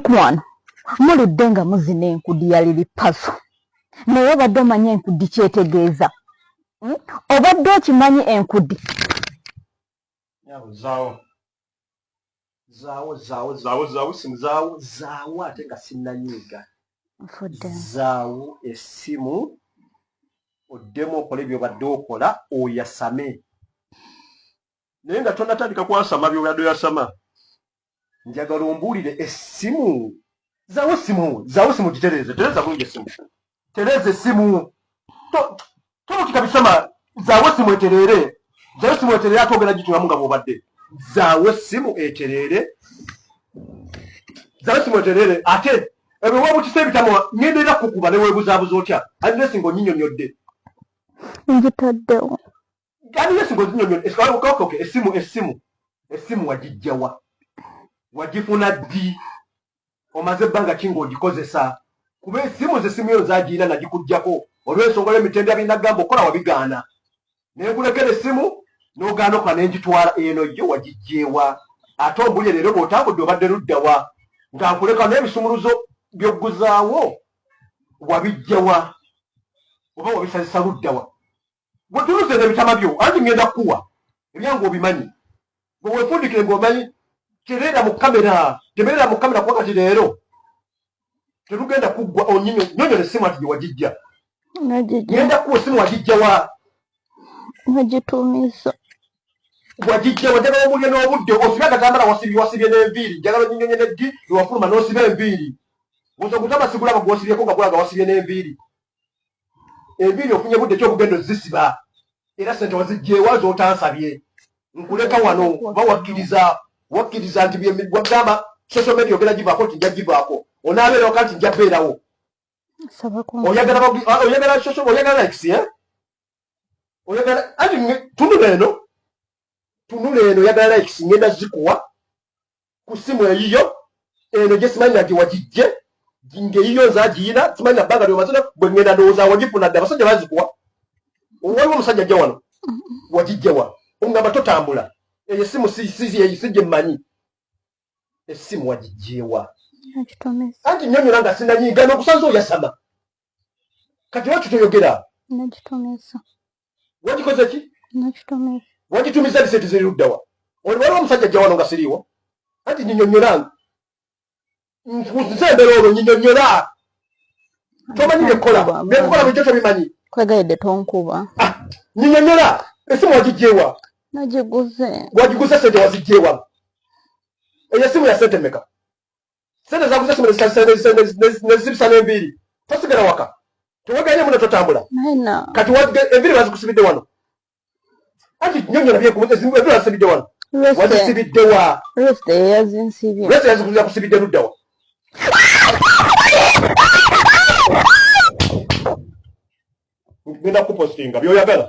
kwano muludde nga muzina enkudi yaliri paso naye obadde omanyi enkudi kyetegeeza obadde okimanyi enkudi zaawo ate nga sinnanyiiga zaawo essimu oddemu okola by'obadde okola oyasame naye nga tonatandika kwasama by'obadde oyasama njagala ombuulire essimu zaawo essimu gitereeze tereza bulungi essimu tereza essimu tolukika bisama zaawo essimu etereere ate ogenda gitunamu nga bw'obadde zaawo essimu etereere ate ebyo wabukisa ebitamu ngenderera kukuba ne weebuzaabuza otya alina nga onyinnyonnyodde njitaddewo alina nga onyinnyonnyodde essimu wagijjawa wagifuna ddi omaze ebbanga ki ng'ogikozesa kuba essimu yo zagiina nagikuggyako olw'ensonga y'emitendera binagamba okola wabigaana naye nkulekera essimu n'ogaana okola n'engitwala eno yo wagijjeewa ate ombulire leero bw'otambudde obadde luddawa nga nkuleka n'ebisumuluzo by'ogguzaawo wabijjawa oba wabisazisa luddawa bwetunuze n'ebitama byo anti ngenda kukuwa ebyange obimanyi bwe weefundikire ng'omanyi tebeera mu kamera kuba kati leero terugenda kuggwa onyonyola essimu ati gye wagijja ngenda kuwa essimu wagijjawa nagitumiza wagijjawa njagala omulye n'obudde osibye agatambala wasibye n'enviiri njagala onyonyonye neddi ewafuluma n'osiba enviiri buza ogutabasigulaba gwosibyeko nga gulaga wasibye n'enviiri enviiri ofunye budde ki okugenda ozisiba era sente wazijjeewa z'otansabye nkuleka wano wakkiriza nti wagamba social media ogenda givaako nti nja givaako onaabeerawo kanti nja beerawo oyagala likes oyagala anti tunula eno oyagala likes ngenda zikuwa ku simu eyiyo eno gye simanyi nti wagijje ng'eyiyo nzagiyina simanyi na bbanga lyomazina bwe ngenda ndowooza wagifuna dde abasajja bazikuwa waliwo omusajja ajja wano wagijjewa omugamba totambula eyo essimu sijje mmanyi essimu wagijjeewa anti nnyonnyola nga sinanyiigana okusanza oyasama kati waki toyogera wagikoze ki wagitumiza lisente ziri luddawa waliwo omusajja ajja wano nga siriiwo anti nnyonnyola nze embeera olwo nnyonnyola tomanyi byekola bwekyo tobimanyi kwegayidde tonkuba nnyonnyola essimu wagijjeewa wagiguze sente wazijjeewa eyo essimu ya sente meka sente zaguze essimu nezibisa n'enviiri tosigala waka teweganye muno totambula kati enviiri bazikusibidde wano anti nnyonnyola enviiri bazisibidde wano wazisibiddewa yakusibidde luddawa ngenda kupostinga byoyagala